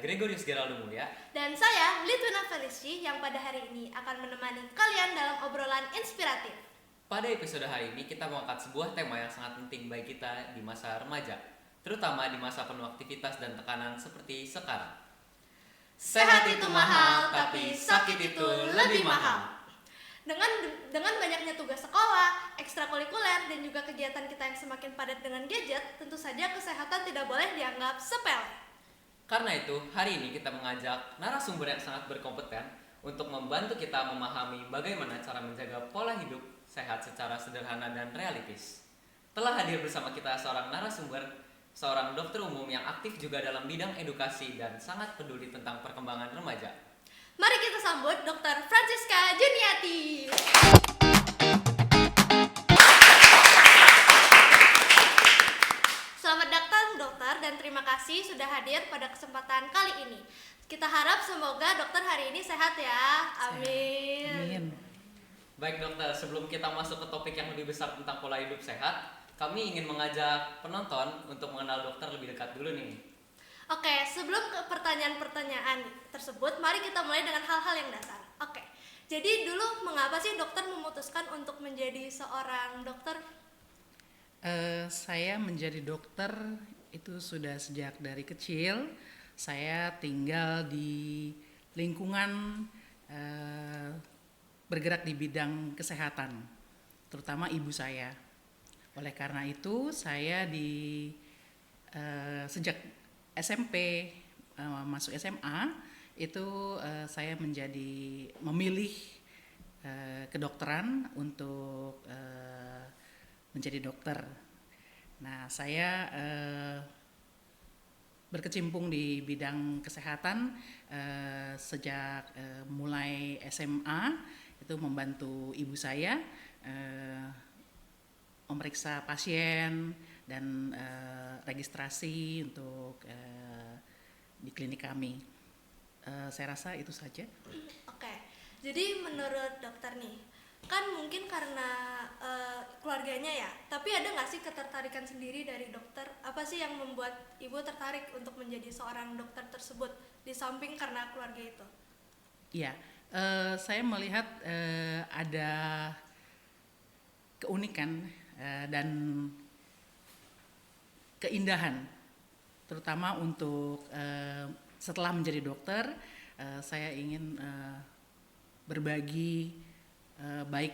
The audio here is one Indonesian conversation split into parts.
Gregorius Geraldo Mulya. Dan saya, Litwina Felici, yang pada hari ini akan menemani kalian dalam obrolan inspiratif. Pada episode hari ini kita mengangkat sebuah tema yang sangat penting bagi kita di masa remaja, terutama di masa penuh aktivitas dan tekanan seperti sekarang. Sehat itu mahal, tapi sakit itu lebih mahal. Dengan banyaknya tugas sekolah, ekstrakurikuler, dan juga kegiatan kita yang semakin padat dengan gadget, tentu saja kesehatan tidak boleh dianggap sepele. Karena itu, hari ini kita mengajak narasumber yang sangat berkompeten untuk membantu kita memahami bagaimana cara menjaga pola hidup sehat secara sederhana dan realistis. Telah hadir bersama kita seorang narasumber, seorang dokter umum yang aktif juga dalam bidang edukasi dan sangat peduli tentang perkembangan remaja. Mari kita sambut Dr. Francisca Juniati. Selamat datang dokter dan terima kasih sudah hadir pada kesempatan kali ini. Kita harap semoga dokter hari ini sehat ya. Amin. Amin. Baik dokter, sebelum kita masuk ke topik yang lebih besar tentang pola hidup sehat, kami ingin mengajak penonton untuk mengenal dokter lebih dekat dulu nih. Oke, sebelum ke pertanyaan-pertanyaan tersebut, mari kita mulai dengan hal-hal yang dasar. Oke, jadi dulu mengapa sih dokter memutuskan untuk menjadi seorang dokter? Saya menjadi dokter itu sudah sejak dari kecil. Saya tinggal di lingkungan bergerak di bidang kesehatan, terutama ibu saya. Oleh karena itu, saya sejak SMP masuk SMA itu saya memilih kedokteran untuk menjadi dokter. Nah, saya berkecimpung di bidang kesehatan sejak mulai SMA, itu membantu ibu saya memeriksa pasien dan registrasi untuk di klinik kami. Saya rasa itu saja. Oke, jadi menurut dokter nih, kan mungkin karena keluarganya ya, tapi ada nggak sih ketertarikan sendiri dari dokter? Apa sih yang membuat ibu tertarik untuk menjadi seorang dokter tersebut di samping karena keluarga itu? Iya, saya melihat ada keunikan dan keindahan, terutama untuk setelah menjadi dokter, saya ingin berbagi baik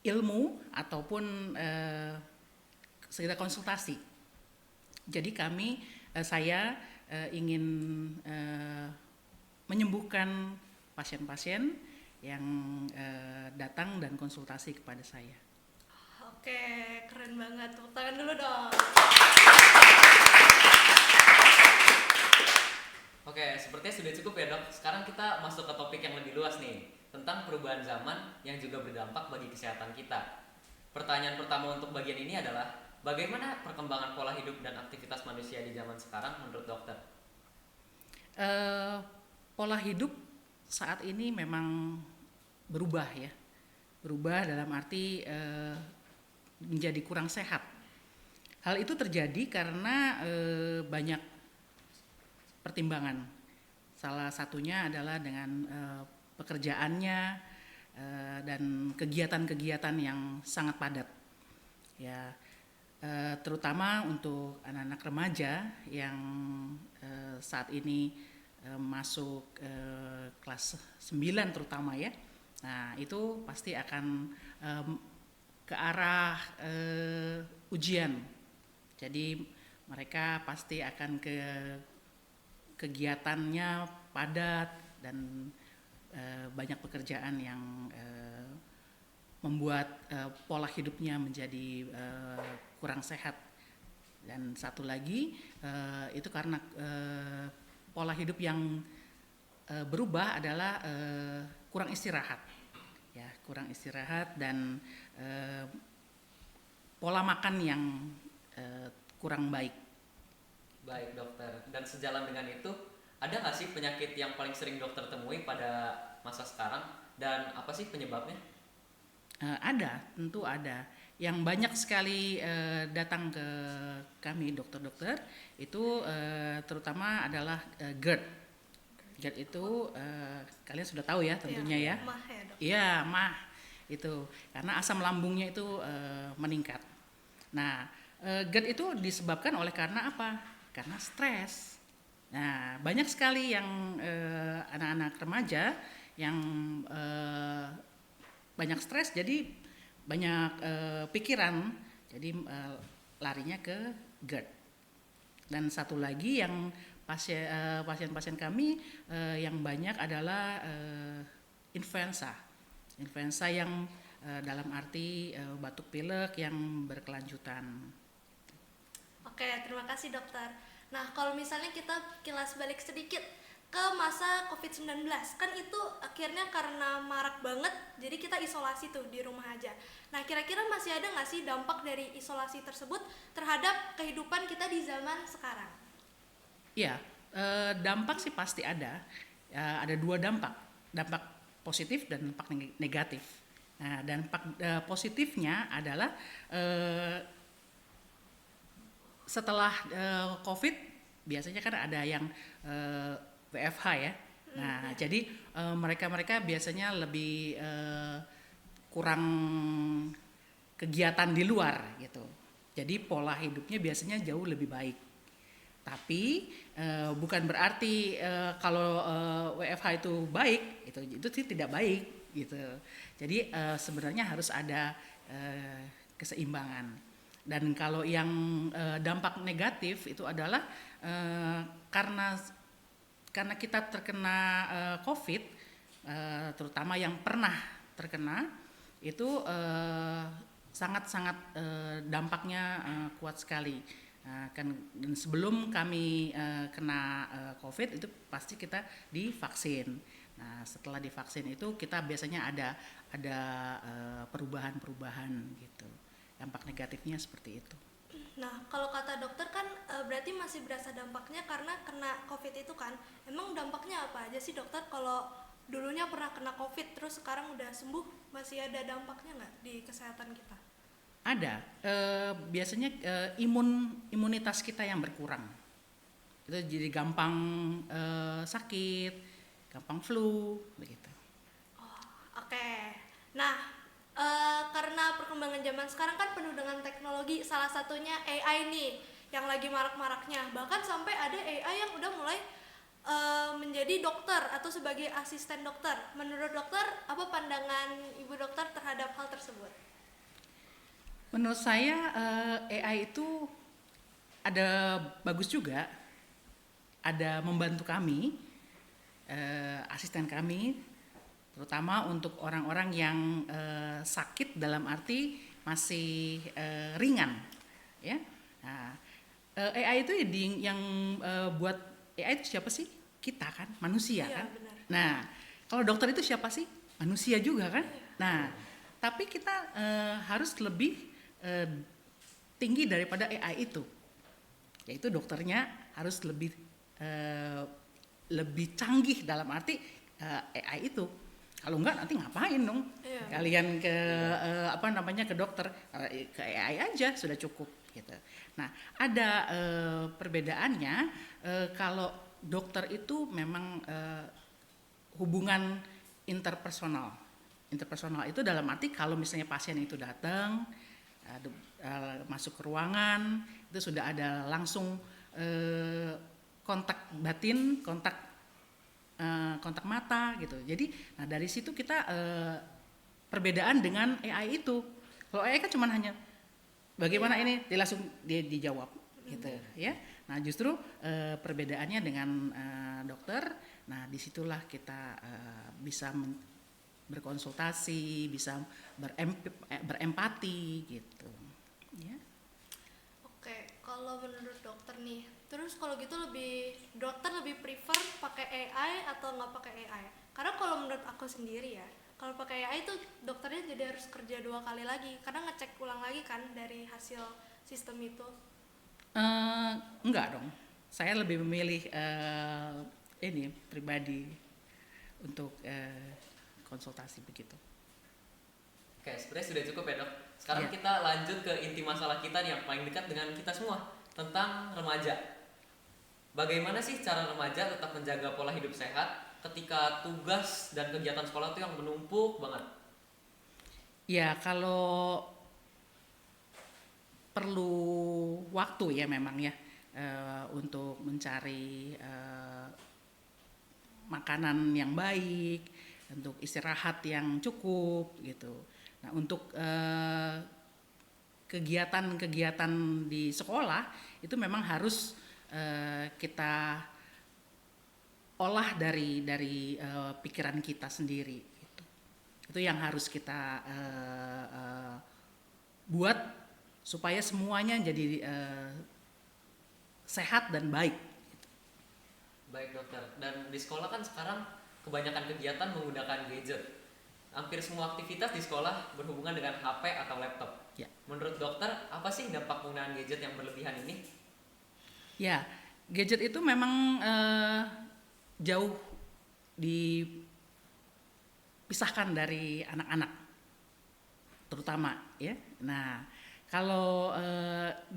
ilmu ataupun sekedar konsultasi. Jadi saya ingin menyembuhkan pasien-pasien yang datang dan konsultasi kepada saya. Oke, keren banget. Tepuk tangan dulu dong. Oke, sepertinya sudah cukup ya dok. Sekarang kita masuk ke topik yang lebih luas nih, tentang perubahan zaman yang juga berdampak bagi kesehatan kita. Pertanyaan pertama untuk bagian ini adalah, bagaimana perkembangan pola hidup dan aktivitas manusia di zaman sekarang menurut dokter? Pola hidup saat ini memang berubah ya. Berubah dalam arti menjadi kurang sehat. Hal itu terjadi karena banyak pertimbangan. Salah satunya adalah dengan pekerjaannya dan kegiatan-kegiatan yang sangat padat. Ya, terutama untuk anak-anak remaja yang saat ini masuk kelas 9 terutama ya. Nah, itu pasti akan ke arah ujian. Jadi mereka pasti akan ke kegiatannya padat dan banyak pekerjaan yang membuat pola hidupnya menjadi kurang sehat. Dan satu lagi itu karena pola hidup yang berubah adalah kurang istirahat, ya, kurang istirahat dan pola makan yang kurang baik. Baik dokter, dan sejalan dengan itu, ada nggak sih penyakit yang paling sering dokter temui pada masa sekarang dan apa sih penyebabnya? Ada, tentu ada. yang banyak sekali datang ke kami dokter-dokter itu terutama adalah GERD. GERD itu kalian sudah tahu ya tentunya ya. Mah ya dok. Iya, mah itu karena asam lambungnya itu meningkat. Nah, GERD itu disebabkan oleh karena apa? Karena stres. Nah, banyak sekali yang anak-anak remaja yang banyak stres, jadi banyak pikiran, jadi larinya ke GERD. Dan satu lagi yang pasien-pasien kami yang banyak adalah influenza yang dalam arti batuk pilek yang berkelanjutan. Oke, terima kasih dokter. Nah, kalau misalnya kita kilas balik sedikit ke masa COVID-19, kan itu akhirnya karena marak banget, jadi kita isolasi tuh di rumah aja. Nah, kira-kira masih ada nggak sih dampak dari isolasi tersebut terhadap kehidupan kita di zaman sekarang? Iya, dampak sih pasti ada. Ada dua dampak positif dan dampak negatif. Nah, dampak positifnya adalah setelah COVID biasanya kan ada yang WFH ya. Nah, jadi mereka biasanya lebih kurang kegiatan di luar gitu. Jadi pola hidupnya biasanya jauh lebih baik. Tapi bukan berarti kalau WFH itu baik, itu sih tidak baik gitu. Jadi sebenarnya harus ada keseimbangan. Dan kalau yang dampak negatif itu adalah karena kita terkena COVID, terutama yang pernah terkena itu sangat-sangat dampaknya kuat sekali. Dan sebelum kami kena COVID itu pasti kita divaksin. Nah, setelah divaksin itu kita biasanya ada perubahan-perubahan gitu. Dampak negatifnya seperti itu. Nah, kalau kata dokter kan berarti masih berasa dampaknya karena kena COVID itu kan. Emang dampaknya apa aja sih dokter kalau dulunya pernah kena COVID terus sekarang udah sembuh, masih ada dampaknya nggak di kesehatan kita? Ada, biasanya imunitas kita yang berkurang. Itu jadi gampang sakit, gampang flu, begitu. Oh, oke. Nah, karena perkembangan zaman sekarang kan penuh dengan teknologi, salah satunya AI nih yang lagi marak-maraknya. Bahkan sampai ada AI yang udah mulai menjadi dokter atau sebagai asisten dokter. Menurut dokter, apa pandangan ibu dokter terhadap hal tersebut? Menurut saya AI itu ada bagus juga, ada membantu kami, asisten kami, terutama untuk orang-orang yang sakit dalam arti masih ringan, ya. Nah, AI itu yang buat AI itu siapa sih? Kita kan, manusia Iya, kan. benar. Nah, kalau dokter itu siapa sih? Manusia juga kan. Nah, tapi kita harus lebih tinggi daripada AI itu, yaitu dokternya harus lebih canggih dalam arti AI itu. Kalau enggak nanti ngapain dong? Iya. Kalian ke dokter, ke AI aja sudah cukup gitu. Nah, ada perbedaannya kalau dokter itu memang hubungan interpersonal. Interpersonal itu dalam arti kalau misalnya pasien itu datang masuk ke ruangan, itu sudah ada langsung kontak batin, kontak mata gitu. Jadi, nah dari situ kita perbedaan dengan AI itu. Kalau AI kan cuma hanya bagaimana ini, dia langsung dijawab gitu ya. Nah justru perbedaannya dengan dokter, nah disitulah kita bisa berkonsultasi, bisa berempati gitu. Ya. Oke, kalau menurut dokter nih, terus kalau gitu dokter lebih prefer pakai AI atau nggak pakai AI? Karena kalau menurut aku sendiri ya, kalau pakai AI itu dokternya jadi harus kerja 2 kali lagi, karena ngecek ulang lagi kan dari hasil sistem itu. Enggak dong, saya lebih memilih ini pribadi untuk konsultasi begitu. Oke, sebenarnya sudah cukup ya dok. Sekarang Iya. kita lanjut ke inti masalah kita nih yang paling dekat dengan kita semua, tentang remaja. Bagaimana sih cara remaja tetap menjaga pola hidup sehat ketika tugas dan kegiatan sekolah tuh yang menumpuk banget? Ya, kalau perlu waktu ya memang ya untuk mencari makanan yang baik, untuk istirahat yang cukup gitu. Nah, untuk kegiatan-kegiatan di sekolah itu memang harus kita olah dari pikiran kita sendiri gitu. Itu yang harus kita buat supaya semuanya jadi sehat dan baik. Baik dokter, dan di sekolah kan sekarang kebanyakan kegiatan menggunakan gadget. Hampir semua aktivitas di sekolah berhubungan dengan HP atau laptop. Ya. Menurut dokter, apa sih dampak penggunaan gadget yang berlebihan ini? Ya, gadget itu memang jauh dipisahkan dari anak-anak, terutama ya. Nah, kalau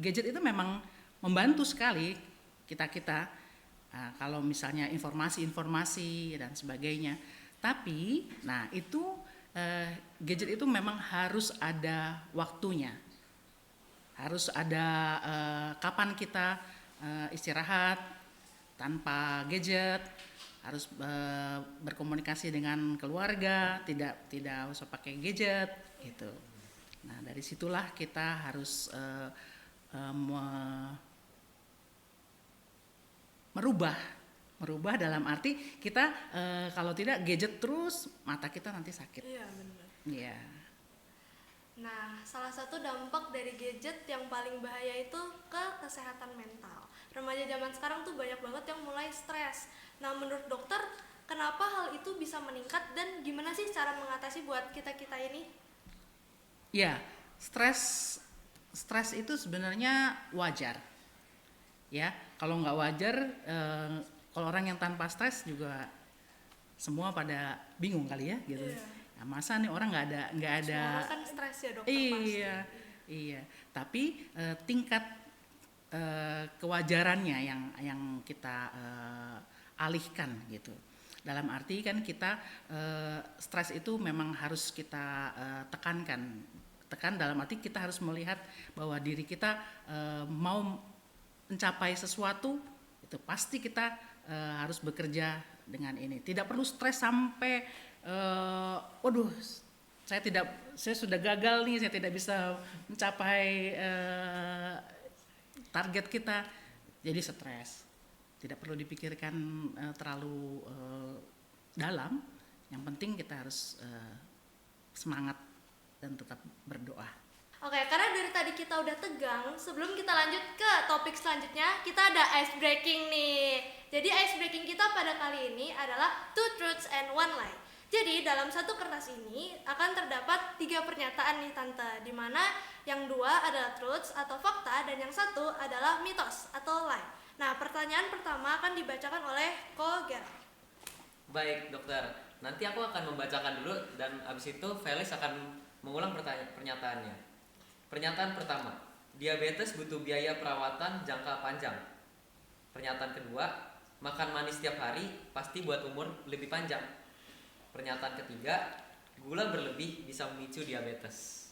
gadget itu memang membantu sekali kita. Nah, kalau misalnya informasi-informasi dan sebagainya, tapi nah itu gadget itu memang harus ada waktunya, harus ada kapan kita istirahat tanpa gadget, harus berkomunikasi dengan keluarga, tidak usah pakai gadget gitu. Nah, dari situlah kita harus merubah dalam arti kita kalau tidak gadget terus mata kita nanti sakit. Iya benar. Iya. Nah, salah satu dampak dari gadget yang paling bahaya itu ke kesehatan mental. Remaja zaman sekarang tuh banyak banget yang mulai stres. Nah, menurut dokter, kenapa hal itu bisa meningkat dan gimana sih cara mengatasi buat kita-kita ini? Ya, stres itu sebenarnya wajar. Ya, kalau nggak wajar, kalau orang yang tanpa stres juga semua pada bingung kali ya, gitu. Iya. Nah, masa nih orang nggak ada. Semua orang kan stres ya dokter Iya, iya. Tapi tingkat kewajarannya yang kita alihkan gitu. Dalam arti kan kita stres itu memang harus kita tekan dalam arti kita harus melihat bahwa diri kita mau mencapai sesuatu itu pasti kita harus bekerja dengan ini. Tidak perlu stres sampai waduh saya sudah gagal nih, saya tidak bisa mencapai target kita, jadi stres. Tidak perlu dipikirkan terlalu dalam. Yang penting kita harus semangat dan tetap berdoa. Oke, karena dari tadi kita udah tegang, sebelum kita lanjut ke topik selanjutnya, kita ada ice breaking nih. Jadi ice breaking kita pada kali ini adalah 2 truths and 1 lie. Jadi dalam satu kertas ini akan terdapat 3 pernyataan nih tante, di mana yang 2 adalah truths atau fakta dan yang 1 adalah mitos atau lie. Nah, pertanyaan pertama akan dibacakan oleh Ko Gerald. Baik dokter, nanti aku akan membacakan dulu dan abis itu Felis akan mengulang pernyataannya. Pernyataan pertama, diabetes butuh biaya perawatan jangka panjang. Pernyataan kedua, makan manis setiap hari pasti buat umur lebih panjang. Pernyataan ketiga, gula berlebih bisa memicu diabetes.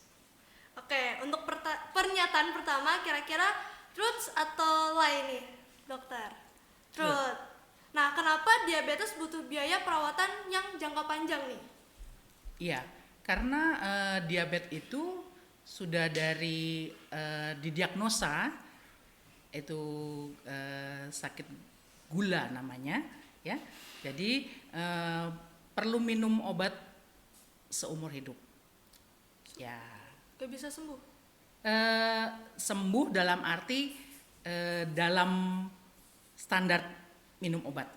Oke, untuk pernyataan pertama kira-kira truths atau lie nih, dokter? Truth. Nah, kenapa diabetes butuh biaya perawatan yang jangka panjang nih? Iya, karena diabetes itu sudah dari didiagnosa itu sakit gula namanya ya. Jadi perlu minum obat seumur hidup. Ya. Gak bisa sembuh. Sembuh dalam arti dalam standar minum obat.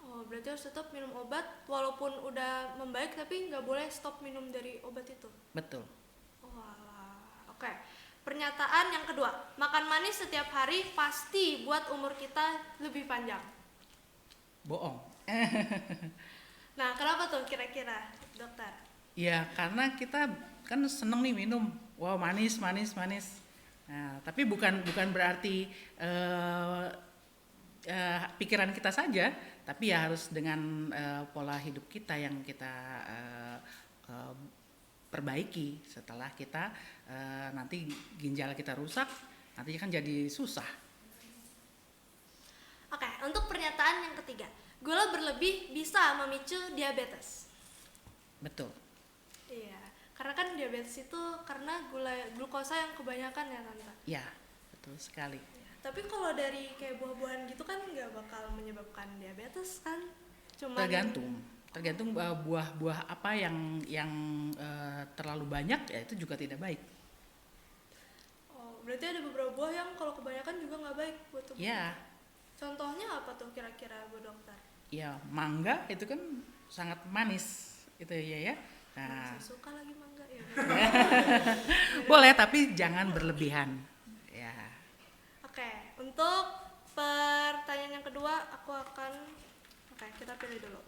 Oh, berarti harus tetap minum obat walaupun udah membaik tapi nggak boleh stop minum dari obat itu. Betul. Oh, alah. Oke. Pernyataan yang kedua, makan manis setiap hari pasti buat umur kita lebih panjang. Bohong. Nah, kenapa tuh kira-kira, dokter? Ya karena kita kan seneng nih minum, wow manis manis manis. Nah, tapi bukan berarti pikiran kita saja, tapi ya harus dengan pola hidup kita yang kita eh, perbaiki. Setelah kita nanti ginjal kita rusak, nanti kan jadi susah. Oke, untuk pernyataan yang ketiga, gula berlebih bisa memicu diabetes. Betul. Iya, karena kan diabetes itu karena glukosa yang kebanyakan ya Tante. Ya, betul sekali. Iya, tapi kalau dari kayak buah-buahan gitu kan nggak bakal menyebabkan diabetes kan? Cuma Tergantung buah-buah apa yang terlalu banyak, ya itu juga tidak baik. Oh, berarti ada beberapa buah yang kalau kebanyakan juga nggak baik buat tubuh. Ya, Contohnya apa tuh kira-kira Bu Dokter? ya mangga itu kan sangat manis, itu ya. Nah, Saya suka lagi mangga ya. boleh tapi jangan berlebihan. Ya, Oke, untuk pertanyaan yang kedua Oke, kita pilih dulu.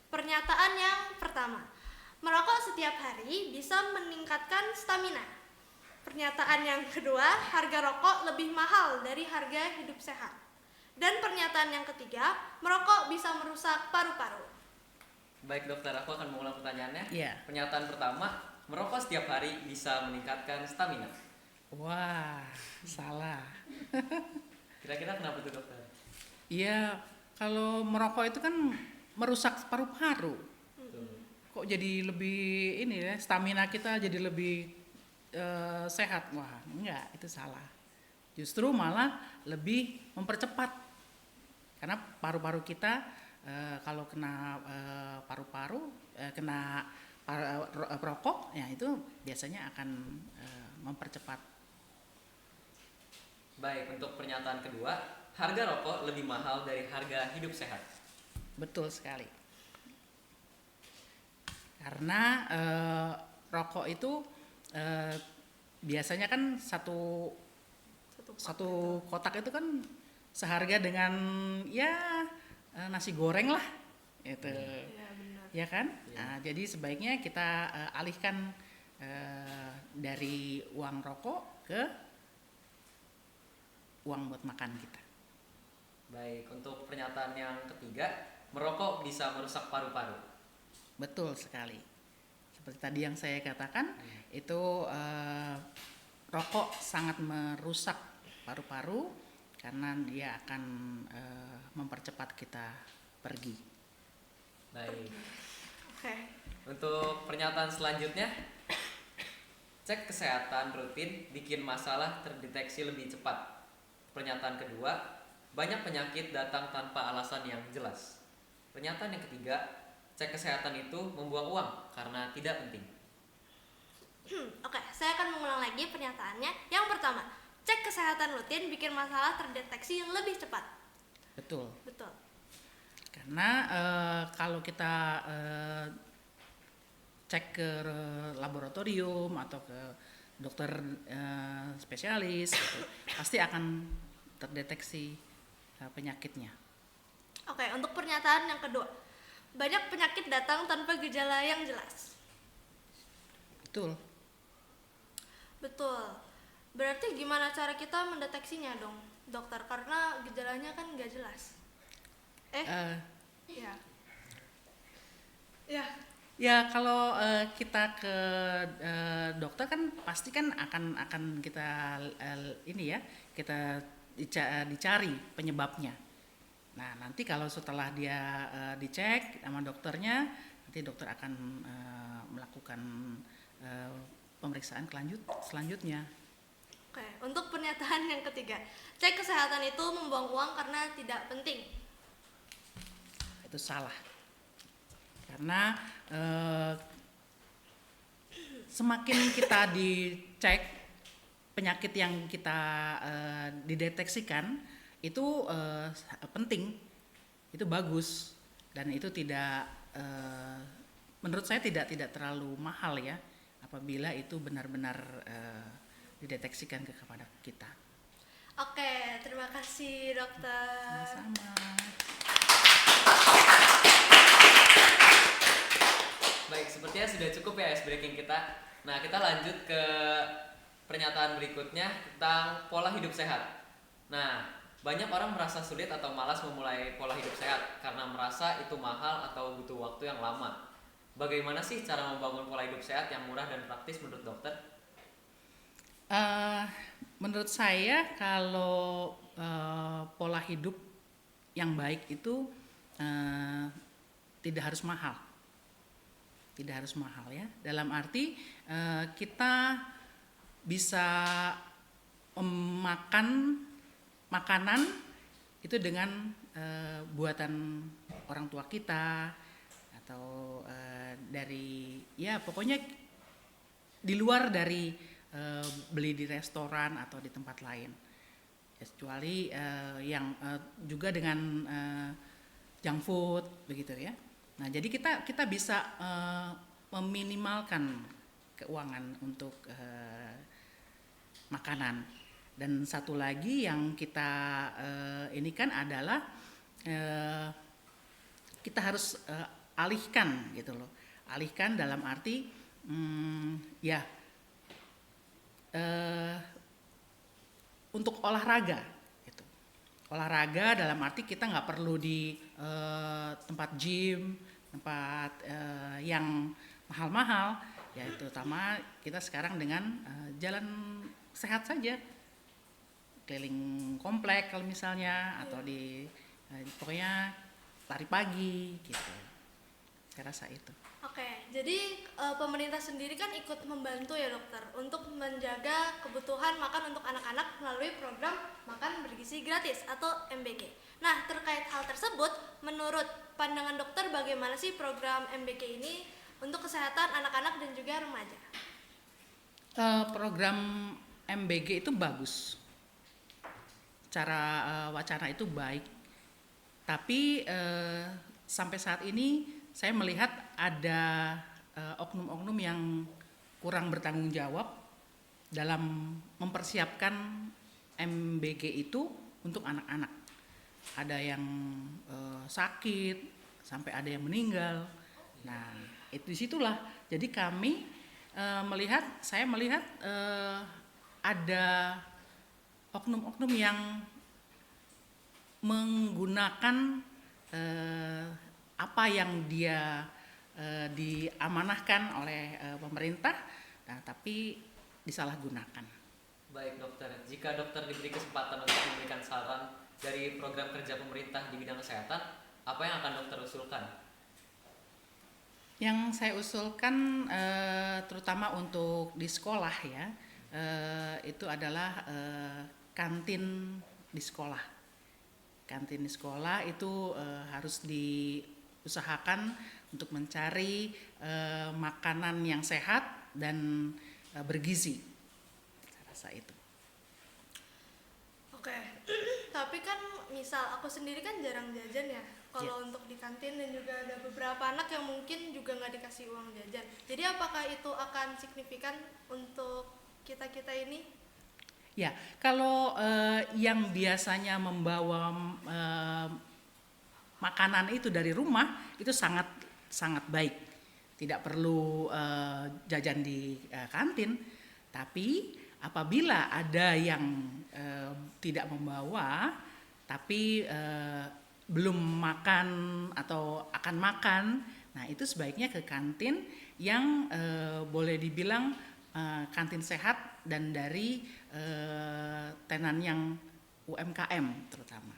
Pernyataan yang pertama, merokok setiap hari bisa meningkatkan stamina. Pernyataan yang kedua, harga rokok lebih mahal dari harga hidup sehat. Dan pernyataan yang ketiga, merokok bisa merusak paru-paru. Baik dokter, aku akan mengulang pertanyaannya. Iya. Pernyataan pertama, merokok setiap hari bisa meningkatkan stamina. wah, salah. Kira-kira kenapa itu dokter? Iya, kalau merokok itu kan merusak paru-paru. Tuh. Kok jadi lebih ini ya, stamina kita jadi lebih sehat. Wah, enggak, itu salah. Justru malah lebih mempercepat. Karena paru-paru kita kalau kena paru-paru kena perokok, ya itu biasanya akan mempercepat. Baik, untuk pernyataan kedua, harga rokok lebih mahal dari harga hidup sehat. Betul sekali. Karena rokok itu biasanya kan satu kotak itu kan seharga dengan ya nasi goreng lah, itu. Iya, benar. Ya kan? Iya. Nah, jadi sebaiknya kita alihkan dari uang rokok ke uang buat makan kita. Baik, untuk pernyataan yang ketiga, merokok bisa merusak paru-paru. Betul sekali. Seperti tadi yang saya katakan, itu rokok sangat merusak paru-paru karena dia akan mempercepat kita pergi. Baik, Oke. untuk pernyataan selanjutnya, cek kesehatan rutin bikin masalah terdeteksi lebih cepat. Pernyataan kedua, banyak penyakit datang tanpa alasan yang jelas. Pernyataan yang ketiga, cek kesehatan itu membuang uang karena tidak penting. Oke, saya akan mengulang lagi pernyataannya. Yang pertama, cek kesehatan rutin bikin masalah terdeteksi lebih cepat. Betul. Betul. Karena kalau kita cek ke laboratorium atau ke dokter spesialis, gitu, pasti akan terdeteksi penyakitnya. Oke, untuk pernyataan yang kedua, banyak penyakit datang tanpa gejala yang jelas. Betul. Betul. Berarti gimana cara kita mendeteksinya dong, dokter? Karena gejalanya kan nggak jelas. Iya. Ya. Ya kalau kita ke dokter kan pasti kan akan kita ini ya, kita dicari penyebabnya. Nah nanti kalau setelah dia dicek sama dokternya, nanti dokter akan melakukan pemeriksaan selanjutnya. Oke, untuk pernyataan yang ketiga, cek kesehatan itu membuang uang karena tidak penting. Itu salah. Karena semakin kita dicek penyakit yang kita dideteksikan itu penting, itu bagus, dan itu tidak menurut saya tidak terlalu mahal ya apabila itu benar-benar dideteksikan kepada kita. Oke, terima kasih dokter. Sama-sama. Baik, sepertinya sudah cukup ya ice breaking kita. Nah, kita lanjut ke pernyataan berikutnya tentang pola hidup sehat. Nah, banyak orang merasa sulit atau malas memulai pola hidup sehat karena merasa itu mahal atau butuh waktu yang lama. Bagaimana sih cara membangun pola hidup sehat yang murah dan praktis menurut dokter? Eh, Menurut saya kalau pola hidup yang baik itu eh, tidak harus mahal, tidak harus mahal ya. Dalam arti kita bisa makan makanan itu dengan buatan orang tua kita atau dari ya pokoknya di luar dari beli di restoran atau di tempat lain. Kecuali yang juga dengan junk food begitu ya. Nah, jadi kita bisa meminimalkan keuangan untuk makanan. Dan satu lagi yang kita ini kan adalah kita harus alihkan gitu loh. Alihkan dalam arti ya untuk olahraga gitu. Olahraga dalam arti kita nggak perlu di tempat gym, tempat yang mahal-mahal ya, terutama kita sekarang dengan jalan sehat saja, keliling komplek kalau misalnya, atau di pokoknya lari pagi gitu. Saya rasa itu. Oke, jadi pemerintah sendiri kan ikut membantu ya dokter untuk menjaga kebutuhan makan untuk anak-anak melalui program makan bergizi gratis atau MBG. Nah, terkait hal tersebut, menurut pandangan dokter bagaimana sih program MBG ini untuk kesehatan anak-anak dan juga remaja? Program MBG itu bagus, cara wacana itu baik, tapi sampai saat ini saya melihat ada oknum-oknum yang kurang bertanggung jawab dalam mempersiapkan MBG itu untuk anak-anak. Ada yang sakit, sampai ada yang meninggal. Nah, itu disitulah. Jadi kami saya melihat ada oknum-oknum yang menggunakan apa yang dia diamanahkan oleh pemerintah, nah, tapi disalahgunakan. Baik dokter, jika dokter diberi kesempatan untuk memberikan saran dari program kerja pemerintah di bidang kesehatan, apa yang akan dokter usulkan? Yang saya usulkan terutama untuk di sekolah ya, itu adalah kantin di sekolah. Kantin di sekolah itu harus diusahakan untuk mencari makanan yang sehat dan bergizi. Saya rasa itu. Oke, tapi kan misal aku sendiri kan jarang jajan ya. Kalau untuk di kantin, dan juga ada beberapa anak yang mungkin juga nggak dikasih uang jajan. Jadi apakah itu akan signifikan untuk kita-kita ini? Ya, kalau yang biasanya membawa makanan itu dari rumah itu sangat sangat baik. Tidak perlu jajan di kantin. Tapi apabila ada yang tidak membawa tapi belum makan atau akan makan, nah itu sebaiknya ke kantin yang boleh dibilang kantin sehat dan dari tenan yang UMKM terutama.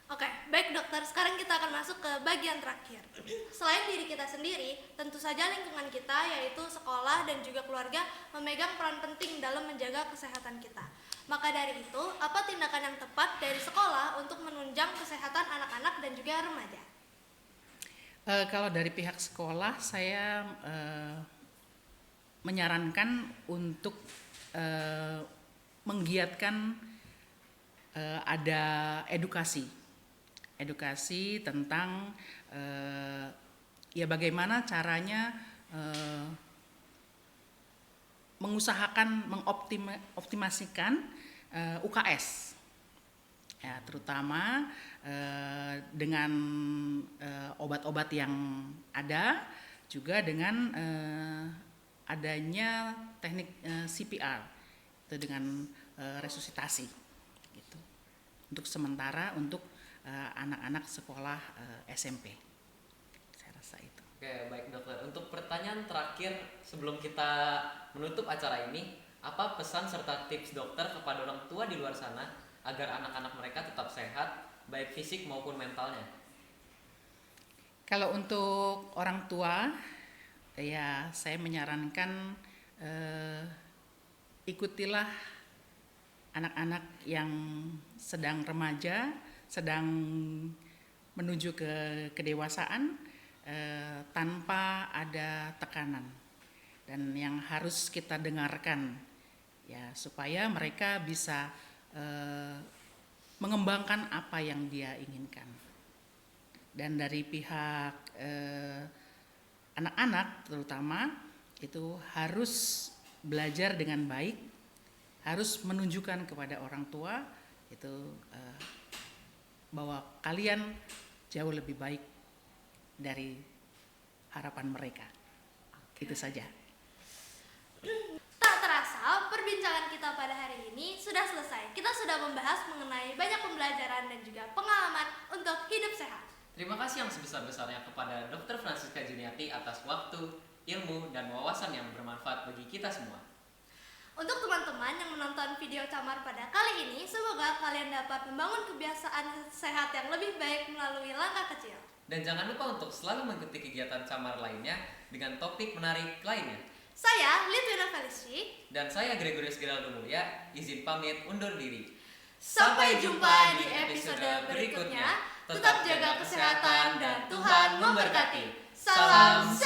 Oke, baik dokter. Sekarang kita akan masuk ke bagian terakhir. Selain diri kita sendiri, tentu saja lingkungan kita yaitu sekolah dan juga keluarga memegang peran penting dalam menjaga kesehatan kita. Maka dari itu, apa tindakan yang tepat dari sekolah untuk menunjang kesehatan anak-anak dan juga remaja? Kalau dari pihak sekolah, saya menyarankan untuk menggiatkan ada edukasi tentang ya bagaimana caranya mengusahakan mengoptimasikan UKS. Ya, terutama dengan obat-obat yang ada, juga dengan adanya teknik CPR, itu dengan resusitasi, gitu. Untuk sementara untuk anak-anak sekolah SMP, saya rasa itu. Oke, baik dokter. Untuk pertanyaan terakhir sebelum kita menutup acara ini, apa pesan serta tips dokter kepada orang tua di luar sana agar anak-anak mereka tetap sehat, baik fisik maupun mentalnya? Kalau untuk orang tua, ya saya menyarankan ikutilah anak-anak yang sedang remaja, sedang menuju ke kedewasaan tanpa ada tekanan, dan yang harus kita dengarkan ya supaya mereka bisa mengembangkan apa yang dia inginkan. Dan dari pihak anak-anak terutama itu harus belajar dengan baik, harus menunjukkan kepada orang tua itu bahwa kalian jauh lebih baik dari harapan mereka. Itu saja. Tak terasa, perbincangan kita pada hari ini sudah selesai. Kita sudah membahas mengenai banyak pembelajaran dan juga pengalaman untuk hidup sehat. Terima kasih yang sebesar-besarnya kepada Dr. Francisca Juniati atas waktu, ilmu, dan wawasan yang bermanfaat bagi kita semua. Untuk teman-teman yang menonton video Camar pada kali ini, semoga kalian dapat membangun kebiasaan sehat yang lebih baik melalui langkah kecil. Dan jangan lupa untuk selalu mengikuti kegiatan Camar lainnya dengan topik menarik lainnya. Saya Litwina Felici. Dan saya Gregorius Geraldo Mulya, izin pamit undur diri. Sampai jumpa di episode berikutnya. Tetap jaga kesehatan dan Tuhan memberkati. Salam sehat.